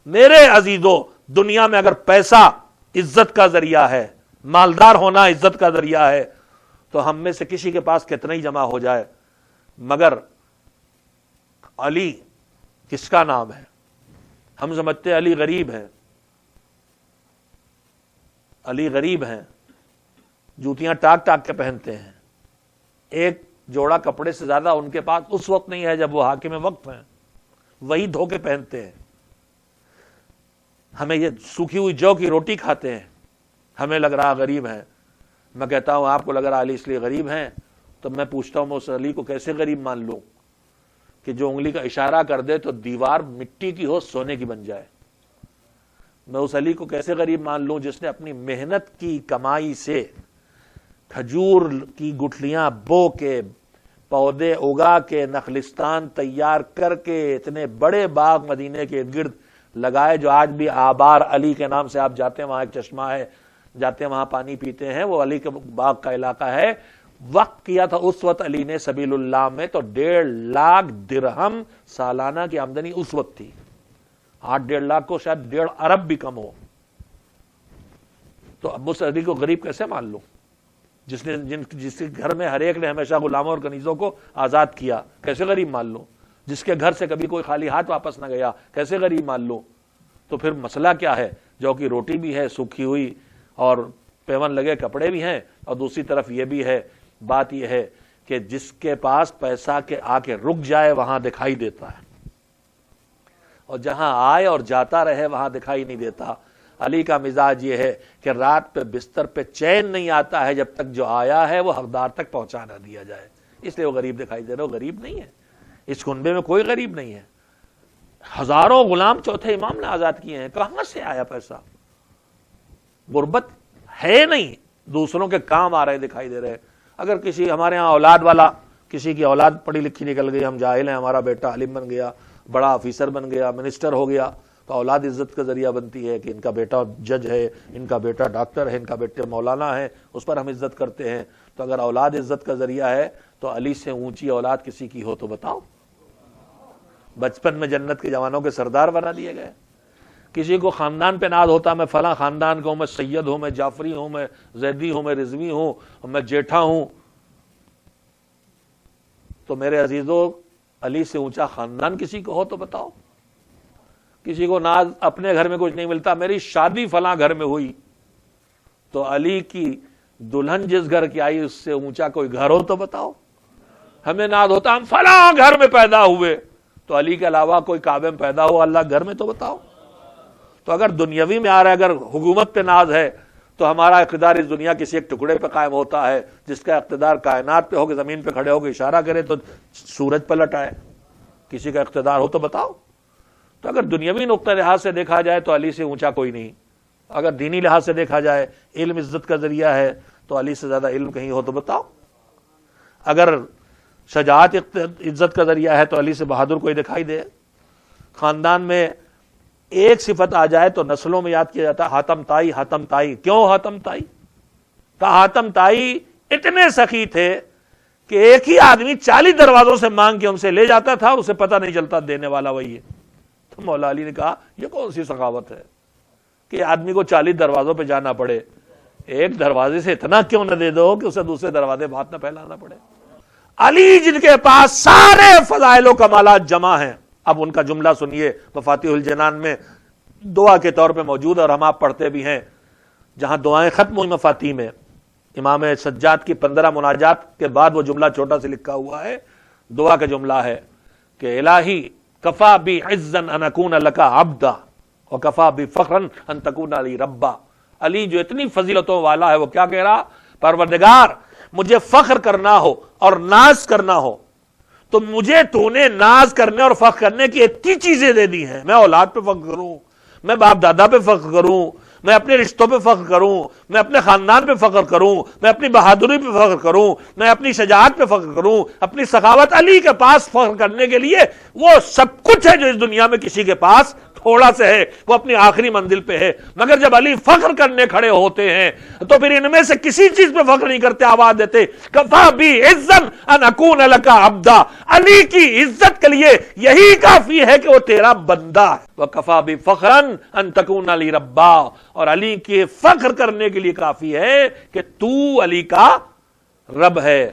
میرے عزیزو، دنیا میں اگر پیسہ عزت کا ذریعہ ہے، مالدار ہونا عزت کا ذریعہ ہے، تو ہم میں سے کسی کے پاس کتنا ہی جمع ہو جائے، مگر علی کس کا نام ہے؟ ہم سمجھتے علی غریب ہیں، علی غریب ہیں، جوتیاں ٹاک ٹاک کے پہنتے ہیں، ایک جوڑا کپڑے سے زیادہ ان کے پاس اس وقت نہیں ہے جب وہ حاکم وقت ہیں، وہی دھوکے پہنتے ہیں، ہمیں یہ سوکھی ہوئی جو کی روٹی کھاتے ہیں، ہمیں لگ رہا غریب ہیں۔ میں کہتا ہوں آپ کو لگ رہا علی اس لیے غریب ہیں، تو میں پوچھتا ہوں میں اس علی کو کیسے غریب مان لوں کہ جو انگلی کا اشارہ کر دے تو دیوار مٹی کی ہو سونے کی بن جائے؟ میں اس علی کو کیسے غریب مان لوں جس نے اپنی محنت کی کمائی سے کھجور کی گٹھلیاں بو کے، پودے اگا کے، نخلستان تیار کر کے، اتنے بڑے باغ مدینے کے ارد گرد لگائے جو آج بھی آبار علی کے نام سے آپ جاتے ہیں، وہاں ایک چشمہ ہے، جاتے ہیں وہاں پانی پیتے ہیں، وہ علی کے باغ کا علاقہ ہے۔ وقت کیا تھا اس وقت علی نے سبیل اللہ میں تو 1.5 لاکھ درہم سالانہ کی آمدنی اس وقت تھی، 8-1.5 لاکھ کو شاید 1.5 ارب بھی کم ہو۔ تو اب اس علی کو غریب کیسے مان لوں جس کے گھر میں ہر ایک نے ہمیشہ غلاموں اور کنیزوں کو آزاد کیا؟ کیسے غریب مان لوں؟ جس کے گھر سے کبھی کوئی خالی ہاتھ واپس نہ گیا، کیسے غریب مان لوں؟ تو پھر مسئلہ کیا ہے؟ جو کہ روٹی بھی ہے سوکھی ہوئی اور پیون لگے کپڑے بھی ہیں، اور دوسری طرف یہ بھی ہے، بات یہ ہے کہ جس کے پاس پیسہ کے آ کے رک جائے وہاں دکھائی دیتا ہے، اور جہاں آئے اور جاتا رہے وہاں دکھائی نہیں دیتا۔ علی کا مزاج یہ ہے کہ رات پہ بستر پہ چین نہیں آتا ہے جب تک جو آیا ہے وہ حقدار تک پہنچا نہ دیا جائے، اس لیے وہ غریب دکھائی دے رہا۔ وہ غریب نہیں ہے، اس کنبے میں کوئی غریب نہیں ہے، ہزاروں غلام چوتھے امام نے آزاد کیے ہیں، کہاں سے آیا پیسہ؟ غربت ہے نہیں، دوسروں کے کام آ رہے دکھائی دے رہے۔ اگر کسی ہمارے ہاں اولاد والا، کسی کی اولاد پڑھی لکھی نکل گئی، ہم جاہل ہیں، ہمارا بیٹا عالم بن گیا، بڑا آفیسر بن گیا، منسٹر ہو گیا، تو اولاد عزت کا ذریعہ بنتی ہے کہ ان کا بیٹا جج ہے، ان کا بیٹا ڈاکٹر ہے، ان کا بیٹا مولانا ہے، اس پر ہم عزت کرتے ہیں۔ تو اگر اولاد عزت کا ذریعہ ہے تو علی سے اونچی اولاد کسی کی ہو تو بتاؤ؟ بچپن میں جنت کے جوانوں کے سردار بنا دیے گئے۔ کسی کو خاندان پہ ناز ہوتا میں فلاں خاندان کا ہوں، میں سید ہوں، میں جعفری ہوں، میں زیدی ہوں، میں رضوی ہوں، میں جیٹھا ہوں، تو میرے عزیزو علی سے اونچا خاندان کسی کو ہو تو بتاؤ؟ کسی کو ناز اپنے گھر میں کچھ نہیں ملتا، میری شادی فلاں گھر میں ہوئی، تو علی کی دلہن جس گھر کی آئی اس سے اونچا کوئی گھر ہو تو بتاؤ؟ ہمیں ناز ہوتا ہم فلاں گھر میں پیدا ہوئے، تو علی کے علاوہ کوئی کعبے میں پیدا ہو اللہ گھر میں تو بتاؤ؟ تو اگر دنیاوی میں آ رہا ہے، اگر حکومت پہ ناز ہے، تو ہمارا اقتدار اس دنیا کسی ایک ٹکڑے پہ قائم ہوتا ہے، جس کا اقتدار کائنات پہ ہو کہ زمین پہ کھڑے ہو کے اشارہ کرے تو سورج پلٹ آئے، کسی کا اقتدار ہو تو بتاؤ؟ تو اگر دنیاوی نقطہ لحاظ سے دیکھا جائے تو علی سے اونچا کوئی نہیں، اگر دینی لحاظ سے دیکھا جائے، علم عزت کا ذریعہ ہے، تو علی سے زیادہ علم کہیں ہو تو بتاؤ؟ اگر شجاعت عزت کا ذریعہ ہے تو علی سے بہادر کوئی دکھائی دے؟ خاندان میں ایک صفت آ جائے تو نسلوں میں یاد کیا جاتا ہے حاتم تائی، حاتم تائی۔ کیوں حاتم تائی؟ کہ حاتم تائی اتنے سخی تھے کہ ایک ہی آدمی 40 دروازوں سے مانگ کے ان سے لے جاتا تھا، اسے پتہ نہیں چلتا دینے والا وہی ہے۔ تو مولا علی نے کہا یہ کون سی سخاوت ہے کہ آدمی کو 40 دروازوں پہ جانا پڑے، ایک دروازے سے اتنا کیوں نہ دے دو کہ اسے دوسرے دروازے بات نہ پھیلانا پڑے۔ علی جن کے پاس سارے فضائل و کمالات جمع ہیں، اب ان کا جملہ سنیے، مفاتیح الجنان میں دعا کے طور پہ موجود ہے اور ہم آپ پڑھتے بھی ہیں، جہاں دعائیں ختم ہوئی مفاتیح میں، امام سجاد کی 15 مناجات کے بعد وہ جملہ چھوٹا سے لکھا ہوا ہے، دعا کا جملہ ہے کہ الہی کفا بی عزا ان اکون لک عبدا وکفا بی فخرا ان تکون علی ربا۔ علی جو اتنی فضیلتوں والا ہے وہ کیا کہہ رہا؟ پروردگار مجھے فخر کرنا ہو اور ناز کرنا ہو تو مجھے تو نے ناز کرنے اور فخر کرنے کی اتنی چیزیں دے دی ہیں، میں اولاد پہ فخر کروں، میں باپ دادا پہ فخر کروں، میں اپنے رشتوں پہ فخر کروں، میں اپنے خاندان پہ فخر کروں، میں اپنی بہادری پہ فخر کروں، میں اپنی شجاعت پہ فخر کروں، اپنی سخاوت۔ علی کے پاس فخر کرنے کے لیے وہ سب کچھ ہے جو اس دنیا میں کسی کے پاس تھوڑا سے ہے، وہ اپنی آخری منزل پہ ہے۔ مگر جب علی فخر کرنے کھڑے ہوتے ہیں تو پھر ان میں سے کسی چیز پہ فخر نہیں کرتے، آواز دیتے کفا بی عزن ان اکون لک عبدا، علی کی عزت کے لیے یہی کافی ہے کہ وہ تیرا بندہ ہے۔ وکفا بی فخرن ان تکون لی ربا، اور علی کے فخر کرنے کے لیے کافی ہے کہ تو علی کا رب ہے۔